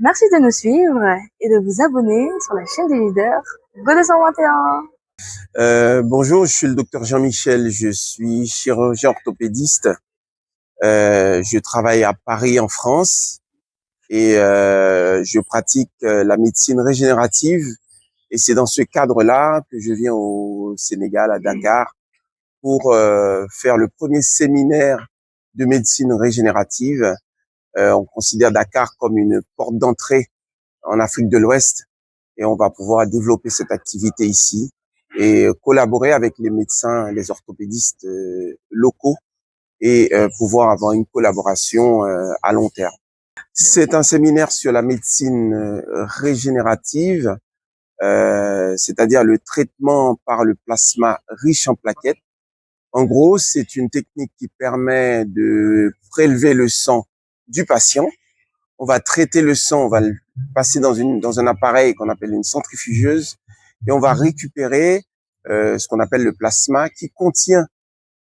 Merci de nous suivre et de vous abonner sur la chaîne des leaders Go 221. Bonjour, je suis le docteur Jean-Michel, je suis chirurgien orthopédiste. Je travaille à Paris en France et je pratique la médecine régénérative. Et c'est dans ce cadre-là que je viens au Sénégal, à Dakar, pour faire le premier séminaire de médecine régénérative. On considère Dakar comme une porte d'entrée en Afrique de l'Ouest et on va pouvoir développer cette activité ici et collaborer avec les médecins, les orthopédistes locaux et pouvoir avoir une collaboration à long terme. C'est un séminaire sur la médecine régénérative, c'est-à-dire le traitement par le plasma riche en plaquettes. En gros, c'est une technique qui permet de prélever le sang du patient. On va traiter le sang, on va le passer dans un appareil qu'on appelle une centrifugeuse et on va récupérer ce qu'on appelle le plasma qui contient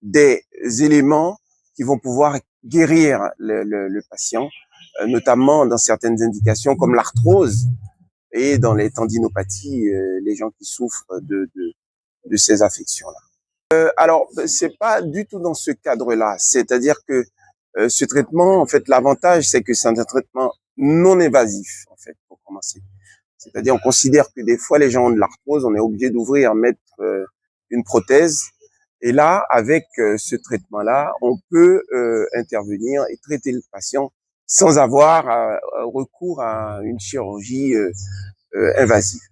des éléments qui vont pouvoir guérir le patient, notamment dans certaines indications comme l'arthrose et dans les tendinopathies, les gens qui souffrent de ces affections-là. Alors, c'est pas du tout dans ce cadre-là. C'est-à-dire que ce traitement, en fait, l'avantage, c'est que c'est un traitement non évasif, en fait, pour commencer. C'est-à-dire, on considère que des fois, les gens ont de l'arthrose, on est obligé d'ouvrir, mettre une prothèse. Et là, avec ce traitement-là, on peut intervenir et traiter le patient sans avoir recours à une chirurgie invasive.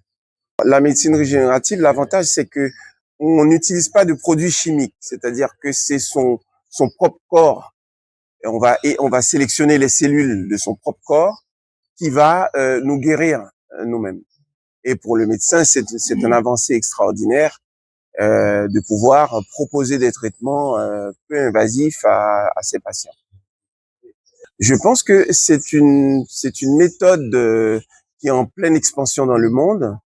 La médecine régénérative, l'avantage, c'est que on n'utilise pas de produits chimiques, c'est-à-dire que c'est son propre corps. Et on va sélectionner les cellules de son propre corps qui va nous guérir nous-mêmes. Et pour le médecin, c'est une avancée extraordinaire de pouvoir proposer des traitements peu invasifs à ses patients. Je pense que c'est une méthode qui est en pleine expansion dans le monde.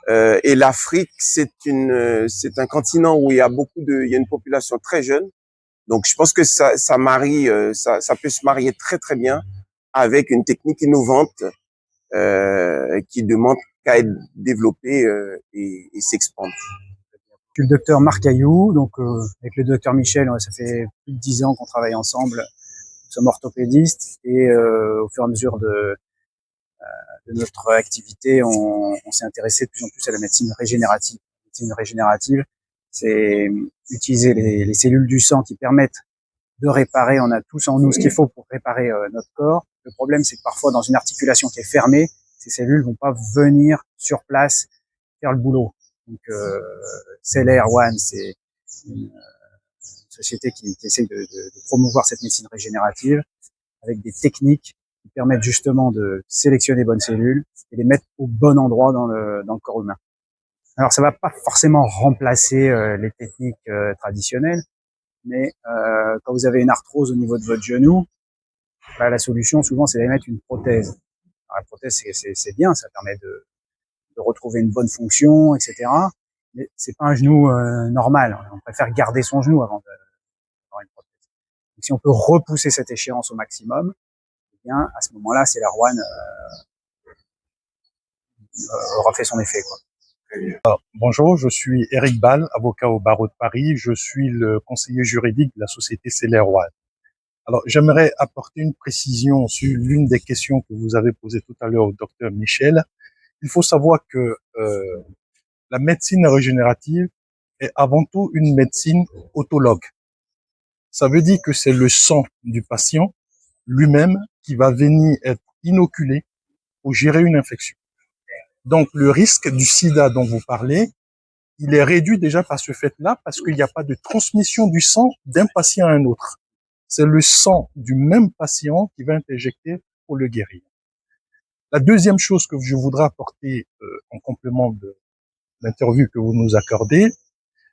Et l'Afrique, c'est un continent où il y a il y a une population très jeune. Donc, je pense que ça marie, ça peut se marier très très bien avec une technique innovante qui demande qu'à être développée et s'expandre. Je suis le docteur Marc Caillou, donc avec le docteur Michel, ça fait plus de 10 ans qu'on travaille ensemble. Nous sommes orthopédistes et au fur et à mesure de notre activité, on s'est intéressé de plus en plus à la médecine régénérative. La médecine régénérative, c'est utiliser les cellules du sang qui permettent de réparer. On a tous en nous ce qu'il faut pour réparer notre corps. Le problème, c'est que parfois, dans une articulation qui est fermée, ces cellules vont pas venir sur place faire le boulot. Donc, Cellaire One, c'est une société qui essaie de promouvoir cette médecine régénérative avec des techniques qui permettent justement de sélectionner les bonnes cellules et les mettre au bon endroit dans le corps humain. Alors, ça va pas forcément remplacer les techniques traditionnelles, mais quand vous avez une arthrose au niveau de votre genou, bah, la solution souvent c'est d'aller mettre une prothèse. Alors, la prothèse c'est bien, ça permet de retrouver une bonne fonction, etc. Mais c'est pas un genou normal. On préfère garder son genou avant d'avoir une prothèse. Donc, si on peut repousser cette échéance au maximum, eh bien à ce moment-là, c'est la Rouen aura fait son effet, quoi. Bonjour, je suis Eric Ball, avocat au barreau de Paris. Je suis le conseiller juridique de la société Cellaire One. Alors, j'aimerais apporter une précision sur l'une des questions que vous avez posées tout à l'heure au docteur Michel. Il faut savoir que la médecine régénérative est avant tout une médecine autologue. Ça veut dire que c'est le sang du patient lui-même qui va venir être inoculé pour gérer une infection. Donc, le risque du sida dont vous parlez, il est réduit déjà par ce fait-là, parce qu'il n'y a pas de transmission du sang d'un patient à un autre. C'est le sang du même patient qui va être injecté pour le guérir. La deuxième chose que je voudrais apporter en complément de l'interview que vous nous accordez,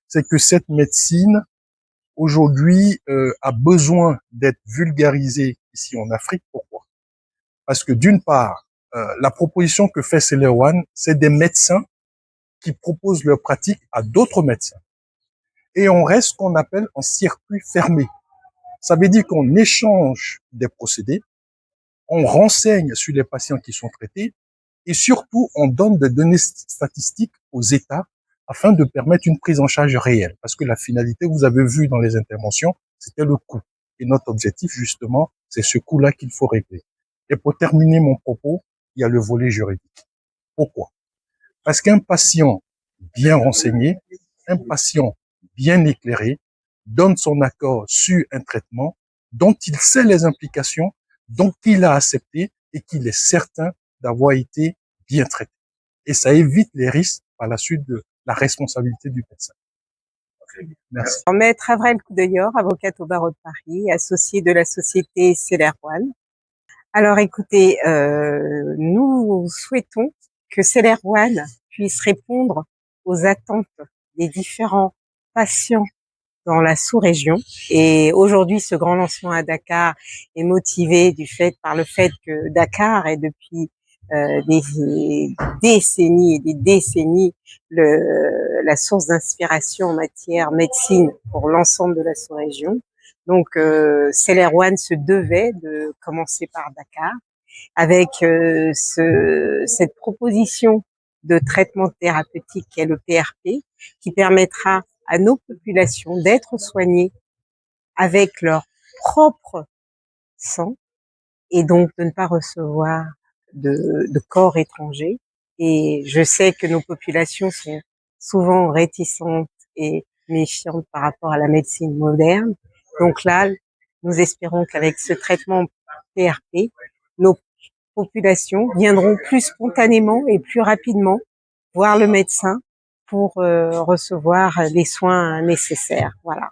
c'est que cette médecine, aujourd'hui, a besoin d'être vulgarisée ici en Afrique. Pourquoi? Parce que d'une part, la proposition que fait Cellaire One, c'est des médecins qui proposent leur pratique à d'autres médecins. Et on reste ce qu'on appelle en circuit fermé. Ça veut dire qu'on échange des procédés, on renseigne sur les patients qui sont traités et surtout, on donne des données statistiques aux États afin de permettre une prise en charge réelle. Parce que la finalité, vous avez vu dans les interventions, c'était le coût. Et notre objectif, justement, c'est ce coût-là qu'il faut régler. Et pour terminer mon propos, il y a le volet juridique. Pourquoi? Parce qu'un patient bien renseigné, un patient bien éclairé, donne son accord sur un traitement dont il sait les implications, dont il a accepté et qu'il est certain d'avoir été bien traité. Et ça évite les risques par la suite de la responsabilité du médecin. Merci. Maître Avril Coudeillor, avocate au barreau de Paris, associée de la société Celer One. Alors écoutez, nous souhaitons que Celer One puisse répondre aux attentes des différents patients dans la sous-région. Et aujourd'hui, ce grand lancement à Dakar est motivé par le fait que Dakar est depuis des décennies et des décennies la source d'inspiration en matière médecine pour l'ensemble de la sous-région. Donc, Celer One se devait de commencer par Dakar avec cette proposition de traitement thérapeutique qu'est le PRP, qui permettra à nos populations d'être soignées avec leur propre sang et donc de ne pas recevoir de corps étrangers. Et je sais que nos populations sont souvent réticentes et méfiantes par rapport à la médecine moderne. Donc là, nous espérons qu'avec ce traitement PRP, nos populations viendront plus spontanément et plus rapidement voir le médecin pour recevoir les soins nécessaires. Voilà.